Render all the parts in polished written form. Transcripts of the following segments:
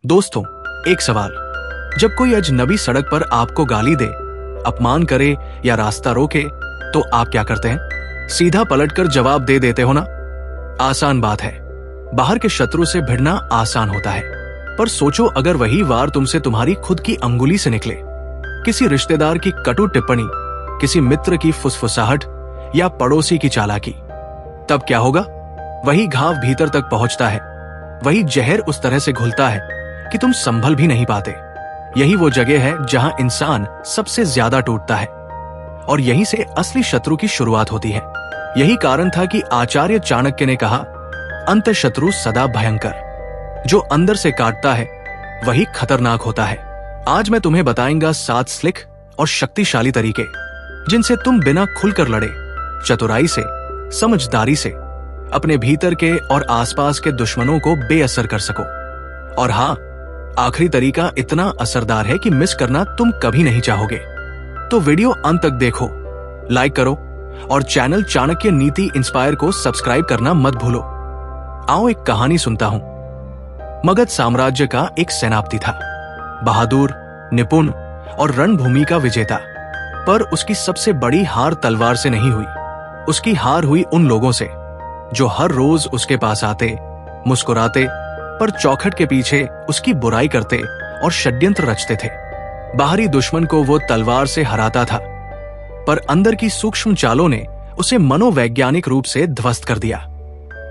दोस्तों, एक सवाल। जब कोई अजनबी सड़क पर आपको गाली दे, अपमान करे या रास्ता रोके, तो आप क्या करते हैं? सीधा पलटकर जवाब दे देते हो ना? आसान बात है। बाहर के शत्रु से भिड़ना आसान होता है, पर सोचो अगर वही वार तुमसे तुम्हारी खुद की अंगुली से निकले। किसी रिश्तेदार की कटु टिप्पणी, किसी मित्र की फुसफुसाहट या पड़ोसी की चालाकी, तब क्या होगा? वही घाव भीतर तक पहुंचता है, वही जहर उस तरह से घुलता है कि तुम संभल भी नहीं पाते। यही वो जगह है जहां इंसान सबसे ज्यादा टूटता है, और यहीं से असली शत्रु की शुरुआत होती है। यही कारण था कि आचार्य चाणक्य ने कहा, अंत शत्रु सदा भयंकर। जो अंदर से काटता है वही खतरनाक होता है। आज मैं तुम्हें बताऊंगा 7 स्लिक और शक्तिशाली तरीके, जिनसे तुम बिना खुलकर लड़े, चतुराई से, समझदारी से अपने भीतर के और आसपास के दुश्मनों को बेअसर कर सको। और हाँ, आखिरी तरीका इतना असरदार है कि मिस करना तुम कभी नहीं चाहोगे। तो वीडियो अंत तक देखो, लाइक करो और चैनल चाणक्य नीति इंस्पायर को सब्सक्राइब करना मत भूलो। आओ एक कहानी सुनता हूं। मगध साम्राज्य का एक सेनापति था, बहादुर, निपुण और रणभूमि का विजेता। पर उसकी सबसे बड़ी हार तलवार से नहीं हुई। उसकी हार हुई उन लोगों से जो हर रोज उसके पास आते, मुस्कुराते, पर चौखट के पीछे उसकी बुराई करते और षड्यंत्र रचते थे। बाहरी दुश्मन को वो तलवार से हराता था, पर अंदर की सूक्ष्म चालों ने उसे मनोवैज्ञानिक रूप से ध्वस्त कर दिया।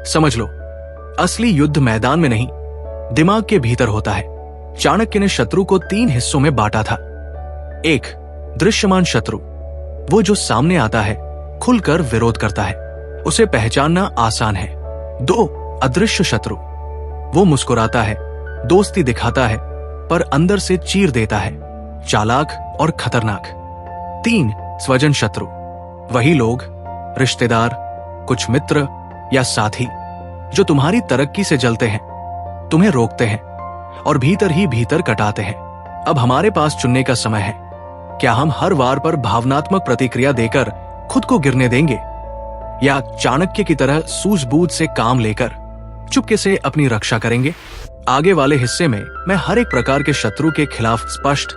समझ लो, असली युद्ध मैदान में नहीं, दिमाग के भीतर होता है। चाणक्य ने शत्रु को 3 हिस्सों में बांटा था। 1. दृश्यमान शत्रु, वो जो सामने आता है, खुलकर विरोध करता है, उसे पहचानना आसान है। 2. अदृश्य शत्रु, वो मुस्कुराता है, दोस्ती दिखाता है, पर अंदर से चीर देता है, चालाक और खतरनाक। 3. स्वजन शत्रु, वही लोग, रिश्तेदार, कुछ मित्र या साथी जो तुम्हारी तरक्की से जलते हैं, तुम्हें रोकते हैं और भीतर ही भीतर कटाते हैं। अब हमारे पास चुनने का समय है। क्या हम हर वार पर भावनात्मक प्रतिक्रिया देकर खुद को गिरने देंगे, या चाणक्य की तरह सूझबूझ से काम लेकर चुपके से अपनी रक्षा करेंगे? आगे वाले हिस्से में मैं हर एक प्रकार के शत्रु के खिलाफ स्पष्ट,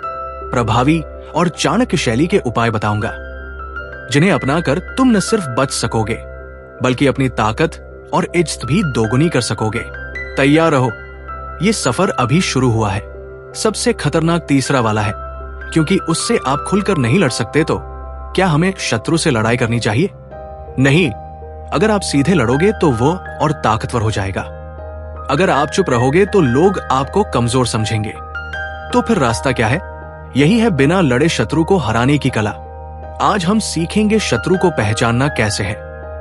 प्रभावी और चाणक्य शैली के उपाय बताऊंगा, जिन्हें अपनाकर तुम न सिर्फ बच सकोगे, बल्कि अपनी ताकत और इज्जत भी दोगुनी कर सकोगे। तैयार रहो, ये सफर अभी शुरू हुआ है। सबसे खतरनाक तीसरा वाला है, क्योंकि उससे आप खुलकर नहीं लड़ सकते। तो क्या हमें शत्रु से लड़ाई करनी चाहिए? नहीं। अगर आप सीधे लड़ोगे तो वो और ताकतवर हो जाएगा। अगर आप चुप रहोगे तो लोग आपको कमजोर समझेंगे। तो फिर रास्ता क्या है? यही है बिना लड़े शत्रु को हराने की कला। आज हम सीखेंगे शत्रु को पहचानना कैसे है,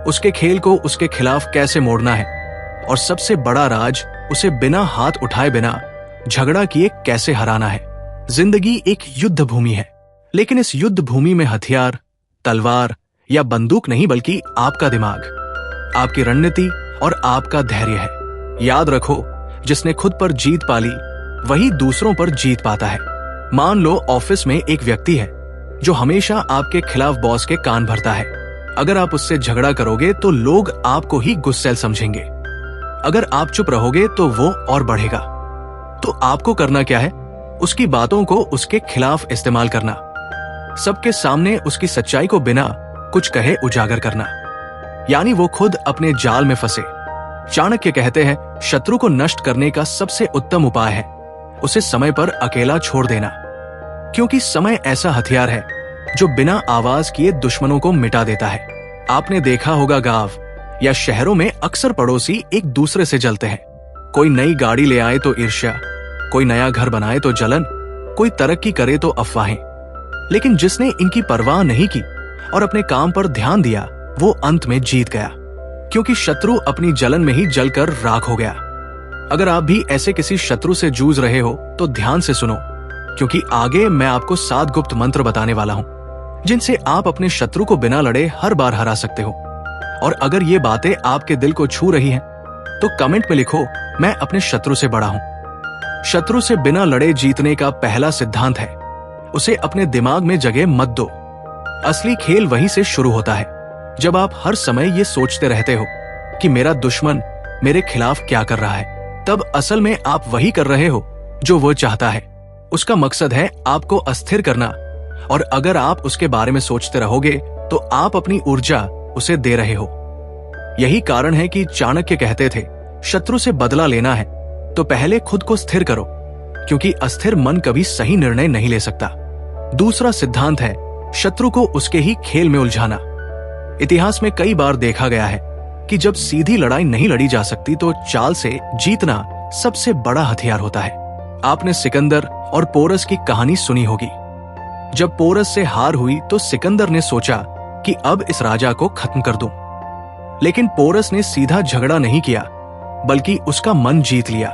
उसके खेल को उसके खिलाफ कैसे मोड़ना है, और सबसे बड़ा राज, उसे बिना हाथ उठाए, बिना झगड़ा किए कैसे हराना है। जिंदगी एक युद्ध भूमि है, लेकिन इस युद्ध भूमि में हथियार, तलवार या बंदूक नहीं, बल्कि आपका दिमाग, आपकी रणनीति और आपका धैर्य है। याद रखो, जिसने खुद पर जीत पाली वही दूसरों पर जीत पाता है। मान लो ऑफिस में एक व्यक्ति है जो हमेशा आपके खिलाफ बॉस के कान भरता है। अगर आप उससे झगड़ा करोगे तो लोग आपको ही गुस्सैल समझेंगे। अगर आप चुप रहोगे तो वो और बढ़ेगा। तो आपको करना क्या है? उसकी बातों को उसके खिलाफ इस्तेमाल करना, सबके सामने उसकी सच्चाई को बिना कुछ कहे उजागर करना, यानी वो खुद अपने जाल में फंसे। चाणक्य कहते हैं, शत्रु को नष्ट करने का सबसे उत्तम उपाय है उसे समय पर अकेला छोड़ देना, क्योंकि समय ऐसा हथियार है जो बिना आवाज किए दुश्मनों को मिटा देता है। आपने देखा होगा, गांव या शहरों में अक्सर पड़ोसी एक दूसरे से जलते हैं। कोई नई गाड़ी ले आए तो ईर्ष्या, कोई नया घर बनाए तो जलन, कोई तरक्की करे तो अफवाहें। लेकिन जिसने इनकी परवाह नहीं की और अपने काम पर ध्यान दिया, वो अंत में जीत गया, क्योंकि शत्रु अपनी जलन में ही जलकर राख हो गया। अगर आप भी ऐसे किसी शत्रु से जूझ रहे हो तो ध्यान से सुनो, क्योंकि आगे मैं आपको 7 गुप्त मंत्र बताने वाला हूं, जिनसे आप अपने शत्रु को बिना लड़े हर बार हरा सकते हो। और अगर ये बातें आपके दिल को छू रही हैं, तो कमेंट में लिखो, मैं अपने शत्रु से बड़ा हूं। शत्रु से बिना लड़े जीतने का पहला सिद्धांत है, उसे अपने दिमाग में जगह मत दो। असली खेल वहीं से शुरू होता है, जब आप हर समय ये सोचते रहते हो कि मेरा दुश्मन मेरे खिलाफ क्या कर रहा है। तब असल में आप वही कर रहे हो जो वो चाहता है। उसका मकसद है आपको अस्थिर करना, और अगर आप उसके बारे में सोचते रहोगे तो आप अपनी ऊर्जा उसे दे रहे हो। यही कारण है कि चाणक्य कहते थे, शत्रु से बदला लेना है तो पहले खुद को स्थिर करो, क्योंकि अस्थिर मन कभी सही निर्णय नहीं ले सकता। दूसरा सिद्धांत है शत्रु को उसके ही खेल में उलझाना। इतिहास में कई बार देखा गया है कि जब सीधी लड़ाई नहीं लड़ी जा सकती तो चाल से जीतना सबसे बड़ा हथियार होता है। आपने सिकंदर और पोरस की कहानी सुनी होगी। जब पोरस से हार हुई तो सिकंदर ने सोचा कि अब इस राजा को खत्म कर दूं। लेकिन पोरस ने सीधा झगड़ा नहीं किया, बल्कि उसका मन जीत लिया।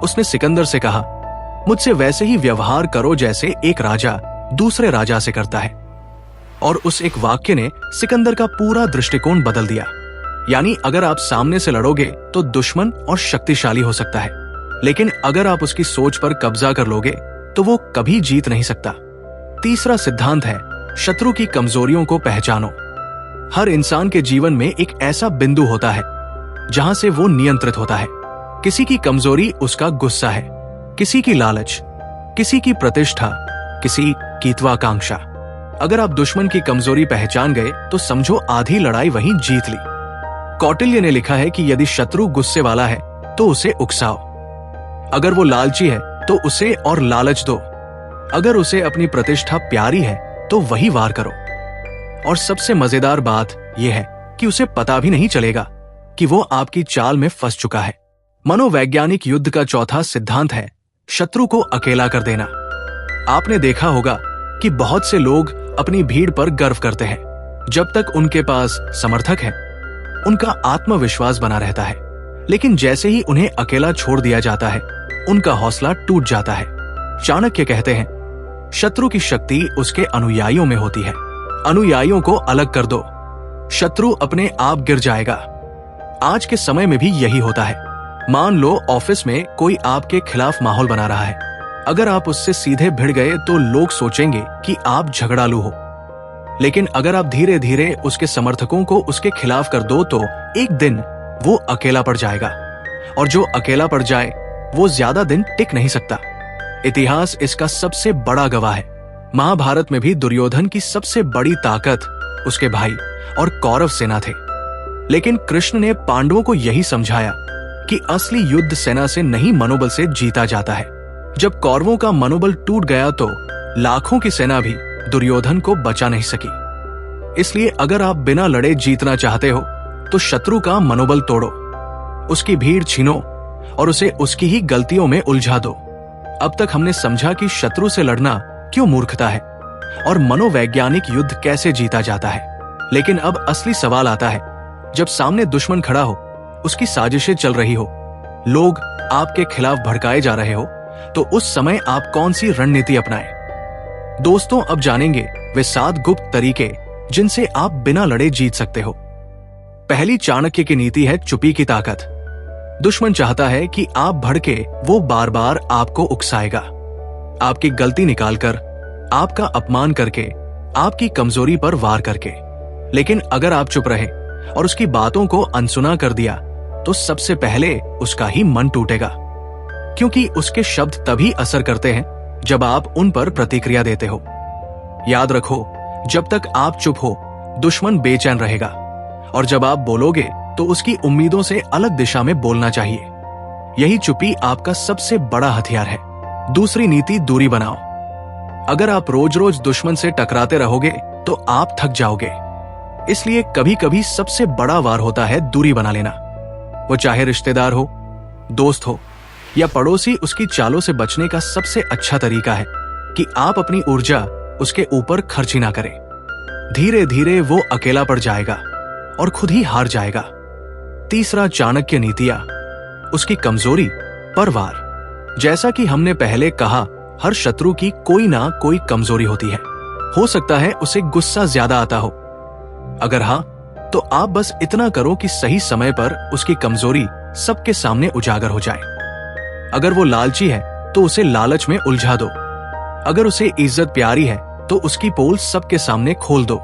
उसने सिकंदर से कहा, मुझसे वैसे ही व्यवहार करो जैसे एक राजा दूसरे राजा से करता है। और उस एक वाक्य ने सिकंदर का पूरा दृष्टिकोण बदल दिया। यानी अगर आप सामने से लड़ोगे तो दुश्मन और शक्तिशाली हो सकता है, लेकिन अगर आप उसकी सोच पर कब्जा कर लोगे तो वो कभी जीत नहीं सकता। तीसरा सिद्धांत है शत्रु की कमजोरियों को पहचानो। हर इंसान के जीवन में एक ऐसा बिंदु होता है जहां से वो नियंत्रित होता है। किसी की कमजोरी उसका गुस्सा है, किसी की लालच, किसी की प्रतिष्ठा, किसी की महत्वाकांक्षा। अगर आप दुश्मन की कमजोरी पहचान गए तो समझो आधी लड़ाई वहीं जीत ली। कौटिल्य ने लिखा है कि यदि शत्रु गुस्से वाला है तो उसे उकसाओ, अगर वो लालची है तो उसे और लालच दो, अगर उसे अपनी प्रतिष्ठा प्यारी है तो वही वार करो। और सबसे मजेदार बात यह है कि उसे पता भी नहीं चलेगा कि वो आपकी चाल में फंस चुका है। मनोवैज्ञानिक युद्ध का चौथा सिद्धांत है शत्रु को अकेला कर देना। आपने देखा होगा कि बहुत से लोग अपनी भीड़ पर गर्व करते हैं। जब तक उनके पास समर्थक है, उनका आत्मविश्वास बना रहता है, लेकिन जैसे ही उन्हें अकेला छोड़ दिया जाता है, उनका हौसला टूट जाता है। चाणक्य कहते हैं, शत्रु की शक्ति उसके अनुयायियों में होती है। अनुयायियों को अलग कर दो, शत्रु अपने आप गिर जाएगा। आज के समय में भी यही होता है। मान लो ऑफिस में कोई आपके खिलाफ माहौल बना रहा है। अगर आप उससे सीधे भिड़ गए तो लोग सोचेंगे कि आप झगड़ालू हो, लेकिन अगर आप धीरे धीरे उसके समर्थकों को उसके खिलाफ कर दो तो एक दिन वो अकेला पड़ जाएगा, और जो अकेला पड़ जाए वो ज्यादा दिन टिक नहीं सकता। इतिहास इसका सबसे बड़ा गवाह है। महाभारत में भी दुर्योधन की सबसे बड़ी ताकत उसके भाई और कौरव सेना थे, लेकिन कृष्ण ने पांडवों को यही समझाया कि असली युद्ध सेना से नहीं मनोबल से जीता जाता है। जब कौरवों का मनोबल टूट गया तो लाखों की सेना भी दुर्योधन को बचा नहीं सकी। इसलिए अगर आप बिना लड़े जीतना चाहते हो तो शत्रु का मनोबल तोड़ो, उसकी भीड़ छीनो और उसे उसकी ही गलतियों में उलझा दो। अब तक हमने समझा कि शत्रु से लड़ना क्यों मूर्खता है और मनोवैज्ञानिक युद्ध कैसे जीता जाता है। लेकिन अब असली सवाल आता है, जब सामने दुश्मन खड़ा हो, उसकी साजिशें चल रही हो, लोग आपके खिलाफ भड़काए जा रहे हो, तो उस समय आप कौन सी रणनीति अपनाएं? दोस्तों, अब जानेंगे वे 7 गुप्त तरीके जिनसे आप बिना लड़े जीत सकते हो। पहली चाणक्य की नीति है चुप्पी की ताकत। दुश्मन चाहता है कि आप भड़के, वो बार बार आपको उकसाएगा, आपकी गलती निकालकर, आपका अपमान करके, आपकी कमजोरी पर वार करके। लेकिन अगर आप चुप रहे और उसकी बातों को अनसुना कर दिया तो सबसे पहले उसका ही मन टूटेगा, क्योंकि उसके शब्द तभी असर करते हैं जब आप उन पर प्रतिक्रिया देते हो। याद रखो, जब तक आप चुप हो दुश्मन बेचैन रहेगा, और जब आप बोलोगे तो उसकी उम्मीदों से अलग दिशा में बोलना चाहिए। यही चुप्पी आपका सबसे बड़ा हथियार है। दूसरी नीति दूरी बनाओ। अगर आप रोज रोज दुश्मन से टकराते रहोगे तो आप थक जाओगे। इसलिए कभी कभी सबसे बड़ा वार होता है दूरी बना लेना। वो चाहे रिश्तेदार हो, दोस्त हो या पड़ोसी, उसकी चालों से बचने का सबसे अच्छा तरीका है कि आप अपनी ऊर्जा उसके ऊपर खर्च ही ना करें। धीरे धीरे वो अकेला पड़ जाएगा और खुद ही हार जाएगा। तीसरा चाणक्य नीतियां, उसकी कमजोरी पर वार। जैसा कि हमने पहले कहा, हर शत्रु की कोई ना कोई कमजोरी होती है। हो सकता है उसे गुस्सा ज्यादा आता हो। अगर हाँ, तो आप बस इतना करो कि सही समय पर उसकी कमजोरी सबके सामने उजागर हो जाए। अगर वो लालची है तो उसे लालच में उलझा दो। अगर उसे इज्जत प्यारी है तो उसकी पोल सबके सामने खोल दो।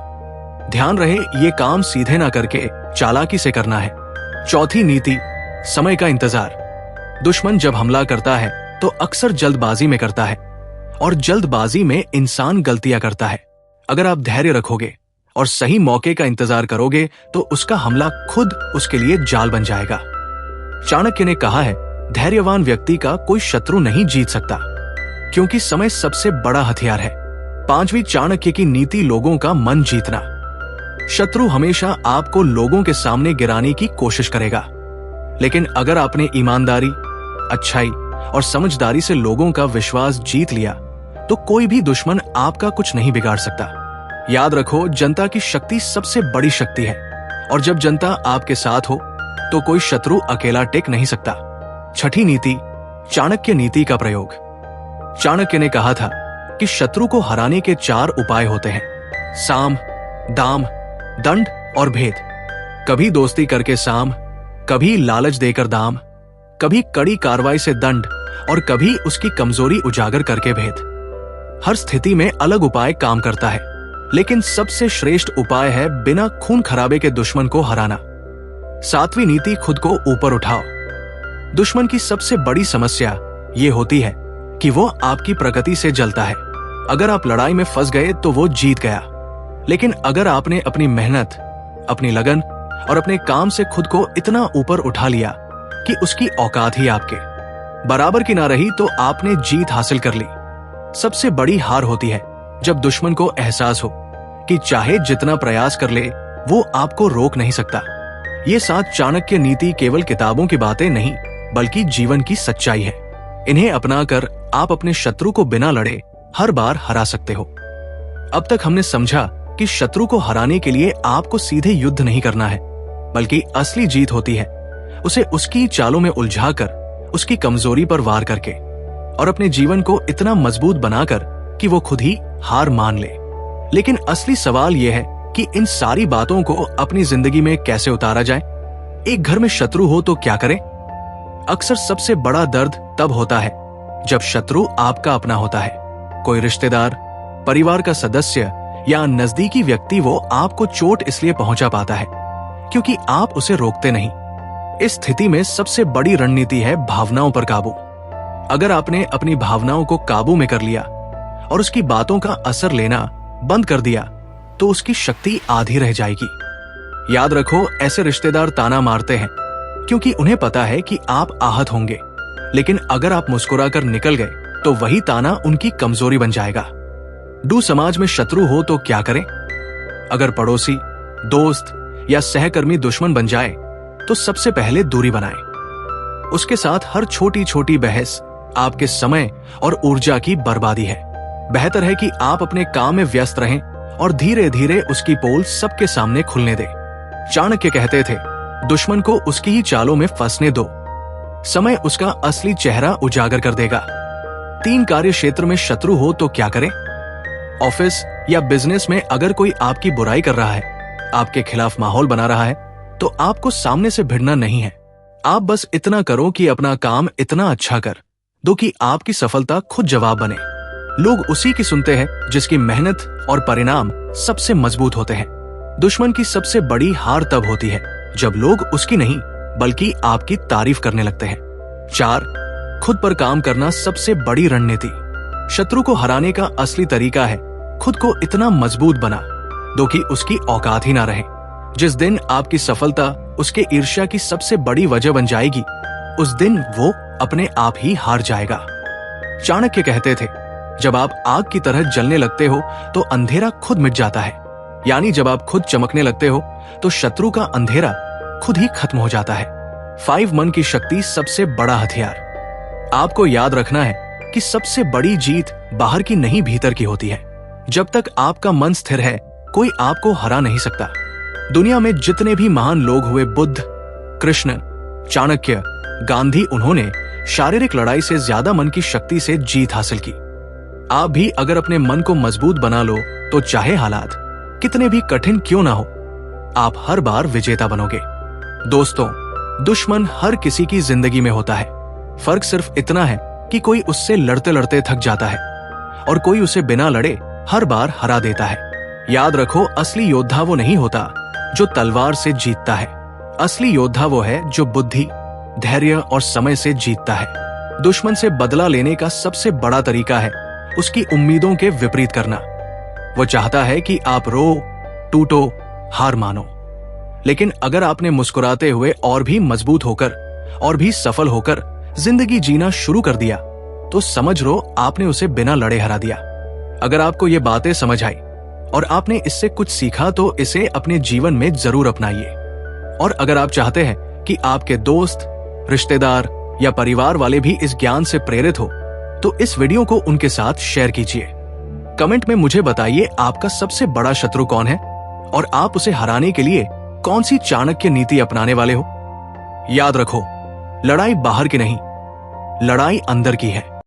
ध्यान रहे, ये काम सीधे ना करके चालाकी से करना है। चौथी नीति, समय का इंतजार। दुश्मन जब हमला करता है तो अक्सर जल्दबाजी में करता है, और जल्दबाजी में इंसान गलतियां करता है। अगर आप धैर्य रखोगे और सही मौके का इंतजार करोगे तो उसका हमला खुद उसके लिए जाल बन जाएगा। चाणक्य ने कहा है, धैर्यवान व्यक्ति का कोई शत्रु नहीं जीत सकता, क्योंकि समय सबसे बड़ा हथियार है। 5वीं चाणक्य की नीति, लोगों का मन जीतना। शत्रु हमेशा आपको लोगों के सामने गिराने की कोशिश करेगा, लेकिन अगर आपने ईमानदारी, अच्छाई और समझदारी से लोगों का विश्वास जीत लिया तो कोई भी दुश्मन आपका कुछ नहीं बिगाड़ सकता। याद रखो, जनता की शक्ति सबसे बड़ी शक्ति है, और जब जनता आपके साथ हो तो कोई शत्रु अकेला टिक नहीं सकता। 6ठी नीति, चाणक्य नीति का प्रयोग। चाणक्य ने कहा था कि शत्रु को हराने के 4 उपाय होते हैं: साम, दाम, दंड और भेद। कभी दोस्ती करके साम, कभी लालच देकर दाम, कभी कड़ी कार्रवाई से दंड, और कभी उसकी कमजोरी उजागर करके भेद। हर स्थिति में अलग उपाय काम करता है, लेकिन सबसे श्रेष्ठ उपाय है बिना खून खराबे के दुश्मन को हराना। 7वीं नीति, खुद को ऊपर उठाओ। दुश्मन की सबसे बड़ी समस्या ये होती है कि वो आपकी प्रगति से जलता है। अगर आप लड़ाई में फंस गए तो वो जीत गया, लेकिन अगर आपने अपनी मेहनत, अपनी लगन और अपने काम से खुद को इतना ऊपर उठा लिया कि उसकी औकात ही आपके बराबर की ना रही, तो आपने जीत हासिल कर ली। सबसे बड़ी हार होती है जब दुश्मन को एहसास हो कि चाहे जितना प्रयास कर ले वो आपको रोक नहीं सकता। ये 7 चाणक्य नीति केवल किताबों की बातें नहीं, बल्कि जीवन की सच्चाई है। इन्हें अपनाकर आप अपने शत्रु को बिना लड़े हर बार हरा सकते हो। अब तक हमने समझा कि शत्रु को हराने के लिए आपको सीधे युद्ध नहीं करना है, बल्कि असली जीत होती है उसे उसकी चालों में उलझाकर, उसकी कमजोरी पर वार करके, और अपने जीवन को इतना मजबूत बनाकर कि वो खुद ही हार मान ले। लेकिन असली सवाल यह है कि इन सारी बातों को अपनी जिंदगी में कैसे उतारा जाए। एक घर में शत्रु हो तो क्या करें? अक्सर सबसे बड़ा दर्द तब होता है जब शत्रु आपका अपना होता है। कोई रिश्तेदार, परिवार का सदस्य या नजदीकी व्यक्ति वो आपको चोट इसलिए पहुंचा पाता है क्योंकि आप उसे रोकते नहीं। इस स्थिति में सबसे बड़ी रणनीति है भावनाओं पर काबू। अगर आपने अपनी भावनाओं को काबू में कर लिया और उसकी बातों का असर लेना बंद कर दिया तो उसकी शक्ति आधी रह जाएगी। याद रखो, ऐसे रिश्तेदार ताना मारते हैं क्योंकि उन्हें पता है कि आप आहत होंगे, लेकिन अगर आप मुस्कुराकर निकल गए तो वही ताना उनकी कमजोरी बन जाएगा। समाज में शत्रु हो तो क्या करें? अगर पड़ोसी, दोस्त या सहकर्मी दुश्मन बन जाए तो सबसे पहले दूरी बनाएं। उसके साथ हर छोटी छोटी बहस आपके समय और ऊर्जा की बर्बादी है। बेहतर है कि आप अपने काम में व्यस्त रहें और धीरे धीरे उसकी पोल सबके सामने खुलने दें। चाणक्य कहते थे, दुश्मन को उसकी ही चालों में फंसने दो, समय उसका असली चेहरा उजागर कर देगा। 3 कार्य क्षेत्र में शत्रु हो तो क्या करें? ऑफिस या बिजनेस में अगर कोई आपकी बुराई कर रहा है, आपके खिलाफ माहौल बना रहा है, तो आपको सामने से भिड़ना नहीं है। आप बस इतना करो कि अपना काम इतना अच्छा कर दो कि आपकी सफलता खुद जवाब बने। लोग उसी की सुनते हैं जिसकी मेहनत और परिणाम सबसे मजबूत होते हैं। दुश्मन की सबसे बड़ी हार तब होती है जब लोग उसकी नहीं बल्कि आपकी तारीफ करने लगते हैं। 4, खुद पर काम करना सबसे बड़ी रणनीति। शत्रु को हराने का असली तरीका है खुद को इतना मजबूत बना दो कि उसकी औकात ही ना रहे। जिस दिन आपकी सफलता उसके ईर्ष्या की सबसे बड़ी वजह बन जाएगी, उस दिन वो अपने आप ही हार जाएगा। चाणक्य कहते थे, जब आप आग की तरह जलने लगते हो तो अंधेरा खुद मिट जाता है। यानी जब आप खुद चमकने लगते हो तो शत्रु का अंधेरा खुद ही खत्म हो जाता है। 5 मन की शक्ति सबसे बड़ा हथियार। आपको याद रखना है कि सबसे बड़ी जीत बाहर की नहीं भीतर की होती है। जब तक आपका मन स्थिर है, कोई आपको हरा नहीं सकता। दुनिया में जितने भी महान लोग हुए, बुद्ध, कृष्ण, चाणक्य, गांधी, उन्होंने शारीरिक लड़ाई से ज्यादा मन की शक्ति से जीत हासिल की। आप भी अगर अपने मन को मजबूत बना लो तो चाहे हालात कितने भी कठिन क्यों ना हो, आप हर बार विजेता बनोगे। दोस्तों, दुश्मन हर किसी की जिंदगी में होता है। फर्क सिर्फ इतना है कि कोई उससे लड़ते लड़ते थक जाता है और कोई उसे बिना लड़े हर बार हरा देता है। याद रखो, असली योद्धा वो नहीं होता जो तलवार से जीतता है। असली योद्धा वो है जो बुद्धि, धैर्य और समय से जीतता है। दुश्मन से बदला लेने का सबसे बड़ा तरीका है उसकी उम्मीदों के विपरीत करना। वो चाहता है कि आप रो, टूटो, हार मानो। लेकिन अगर आपने मुस्कुराते हुए और भी मजबूत होकर और भी सफल होकर जिंदगी जीना शुरू कर दिया, तो समझ लो आपने उसे बिना लड़े हरा दिया। अगर आपको ये बातें समझ आई और आपने इससे कुछ सीखा तो इसे अपने जीवन में जरूर अपनाइए। और अगर आप चाहते हैं कि आपके दोस्त, रिश्तेदार या परिवार वाले भी इस ज्ञान से प्रेरित हो, तो इस वीडियो को उनके साथ शेयर कीजिए। कमेंट में मुझे बताइए आपका सबसे बड़ा शत्रु कौन है और आप उसे हराने के लिए कौन सी चाणक्य नीति अपनाने वाले हो। याद रखो, लड़ाई बाहर की नहीं, लड़ाई अंदर की है।